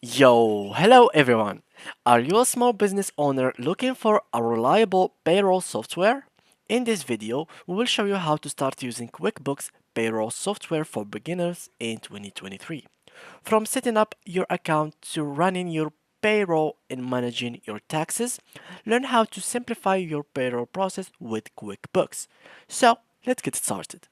Yo, hello everyone. Are you a small business owner looking for a reliable payroll software? In this video, we will show you how to start using QuickBooks Payroll software for beginners in 2023. From setting up your account to running your payroll and managing your taxes, learn how to simplify your payroll process with QuickBooks. So, let's get started.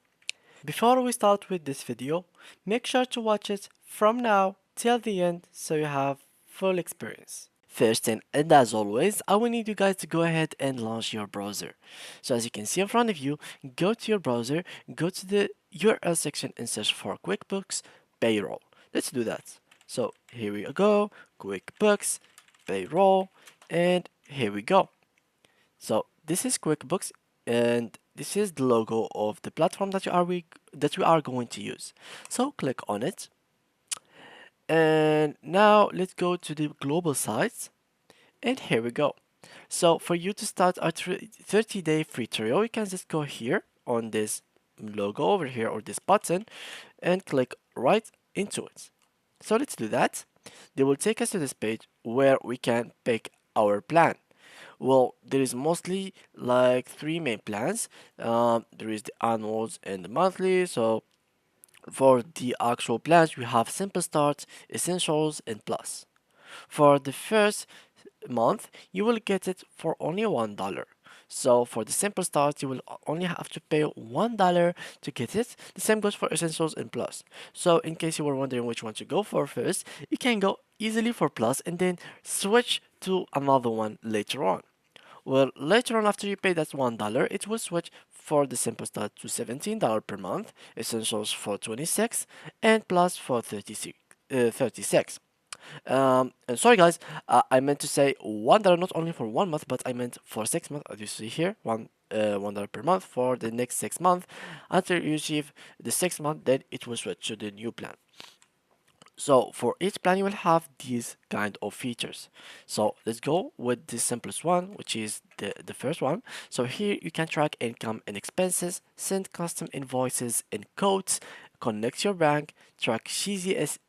Before we start with this video, make sure to watch it from now till the end so you have full experience. First and as always, I will need you guys to go ahead and launch your browser. So as you can see in front of you, go to your browser, go to the URL section and search for QuickBooks Payroll. Let's do that. So here we go, QuickBooks Payroll, and here we go. So this is QuickBooks, and this is the logo of the platform that we are going to use. So click on it, and now let's go to the global sites, and here we go. So for you to start a 30-day free trial, you can just go here on this logo over here or this button and click right into it. So let's do that. They will take us to this page where we can pick our plan. Well, there is mostly like three main plans. There is the annuals and the monthly. So for the actual plans, we have Simple Start, Essentials, and Plus. For the first month, you will get it for only $1. So for the Simple Start, you will only have to pay $1 to get it. The same goes for Essentials and Plus. So in case you were wondering which one to go for first, you can go easily for Plus and then switch to another one later on. Well, later on, after you pay that $1, it will switch for the Simple Start to $17 per month, Essentials for 26, and Plus for 36. And sorry guys, I meant to say $1 not only for 1 month, but I meant for 6 months. As you see here, $1 per month for the next 6 months. After you receive the 6 month, then it will switch to the new plan. So for each plan, you will have these kind of features. So let's go with the simplest one, which is the first one. So here you can track income and expenses, send custom invoices and codes, connect your bank, track GST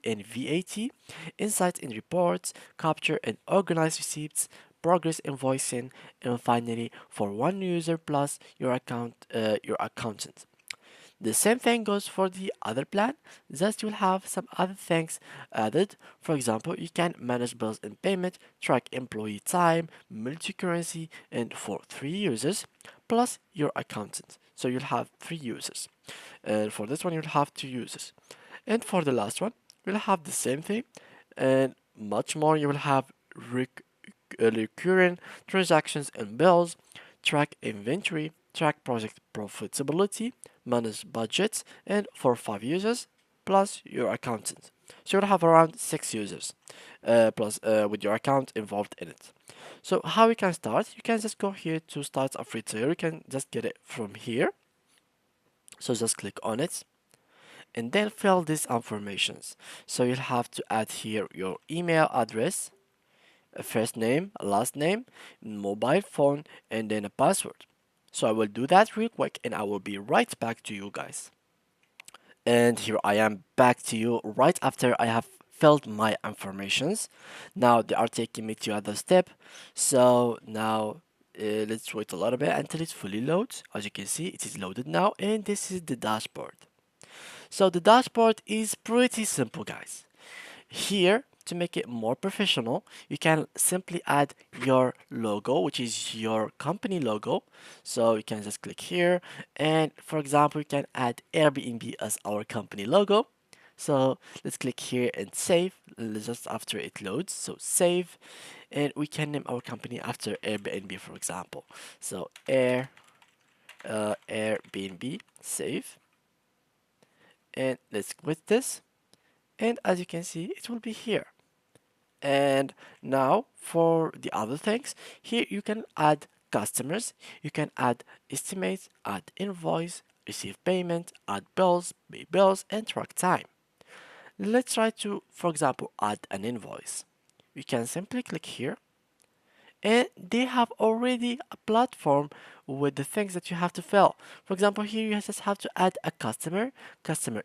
and VAT, insight in reports, capture and organize receipts, progress invoicing, and finally for one user plus your accountant. The same thing goes for the other plan, just you'll have some other things added. For example, you can manage bills and payment, track employee time, multi-currency, and for 3 users, plus your accountant. So you'll have 3 users. And for this one, you'll have 2 users. And for the last one, you'll have the same thing and much more. You will have recurring transactions and bills, track inventory, track project profitability, manage budgets, and for 5 users, plus your accountant. So you'll have around 6 users, plus with your account involved in it. So how you can start? You can just go here to start a free tier. You can just get it from here. So just click on it and then fill these informations. So you'll have to add here your email address, a first name, a last name, mobile phone, and then a password. So I will do that real quick and I will be right back to you guys. And here I am back to you right after I have filled my informations. Now they are taking me to other step. So now let's wait a little bit until it fully loads. As you can see, it is loaded now and this is the dashboard. So the dashboard is pretty simple, guys. Here, to make it more professional, you can simply add your logo, which is your company logo. So you can just click here, and for example, you can add Airbnb as our company logo. So let's click here and save just after it loads. So save, and we can name our company after Airbnb, for example. So Airbnb, save, and let's quit this. And as you can see, it will be here. And now for the other things, here you can add customers, you can add estimates, add invoice, receive payment, add bills, pay bills, and track time. Let's try to, for example, add an invoice. We can simply click here and they have already a platform with the things that you have to fill. For example, here you just have to add a customer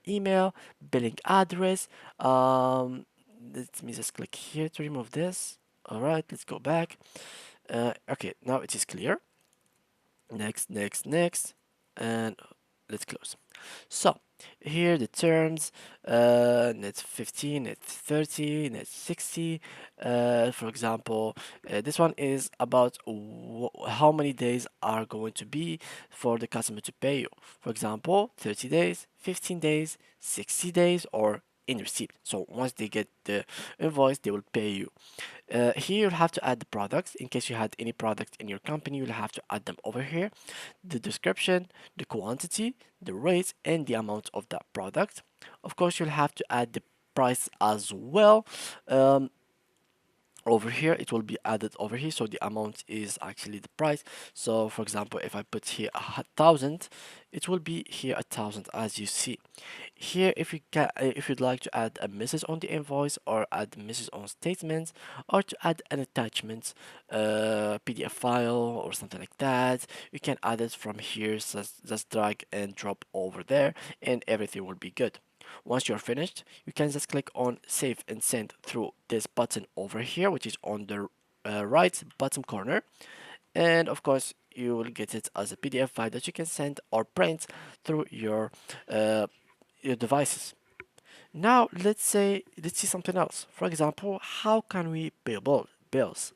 email, billing address. Let me just click here to remove this. All right, let's go back. Okay, now it is clear. Next, next, next, and let's close. So here the terms, net 15, net 30, net 60. For example, this one is about how many days are going to be for the customer to pay you. For example, 30 days, 15 days, 60 days, or in receipt. So once they get the invoice, they will pay you. Here you'll have to add the products. In case you had any product in your company, you'll have to add them over here. The description, the quantity, the rate, and the amount of that product. Of course, you'll have to add the price as well. Over here it will be added over here, so the amount is actually the price. So for example, if I put here 1,000, it will be here 1,000, as you see here. If you'd like to add a message on the invoice, or add a message on statements, or to add an attachment, PDF file or something like that, you can add it from here. So just drag and drop over there, and everything will be good. Once you're finished, you can just click on save and send through this button over here, which is on the right bottom corner. And of course, you will get it as a PDF file that you can send or print through your devices. Now, let's see something else. For example, how can we pay bills?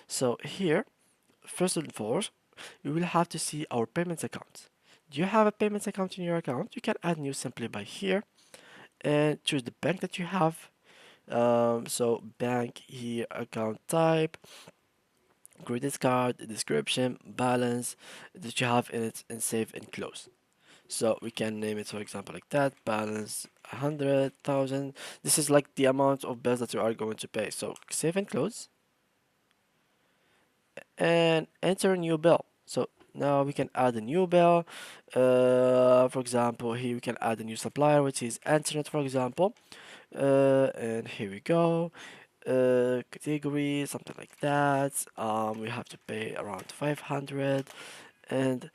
So here, first and foremost, you will have to see our payments account. Do you have a payments account in your account? You can add new simply by here and choose the bank that you have. So bank here, account type, credit card, description, balance that you have in it, and save and close. So we can name it, for example, like that, balance 100,000. This is like the amount of bills that you are going to pay. So save and close and enter a new bill. So now we can add a new bill. For example, here we can add a new supplier, which is internet, for example. And here we go. Category, something like that. We have to pay around 500, and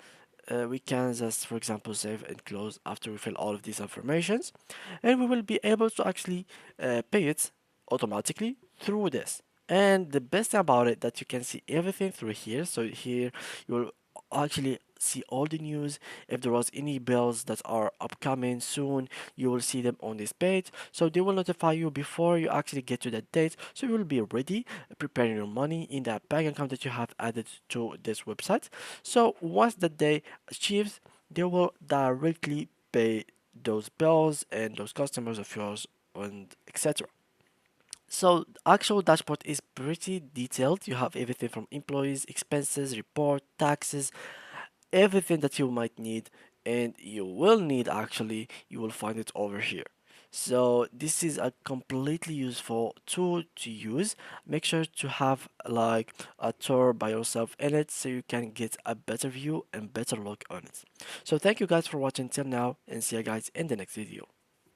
we can just, for example, save and close after we fill all of these informations, and we will be able to actually pay it automatically through this. And the best thing about it that you can see everything through here. So here you will actually see all the news. If there was any bills that are upcoming soon, you will see them on this page, so they will notify you before you actually get to that date, so you will be ready preparing your money in that bank account that you have added to this website. So once the day achieves, they will directly pay those bills and those customers of yours, and etc. So the actual dashboard is pretty detailed. You have everything from employees, expenses, report, taxes, everything that you might need, and you will need, actually, you will find it over here. So this is a completely useful tool to use. Make sure to have like a tour by yourself in it, so you can get a better view and better look on it. So thank you guys for watching till now, and see you guys in the next video.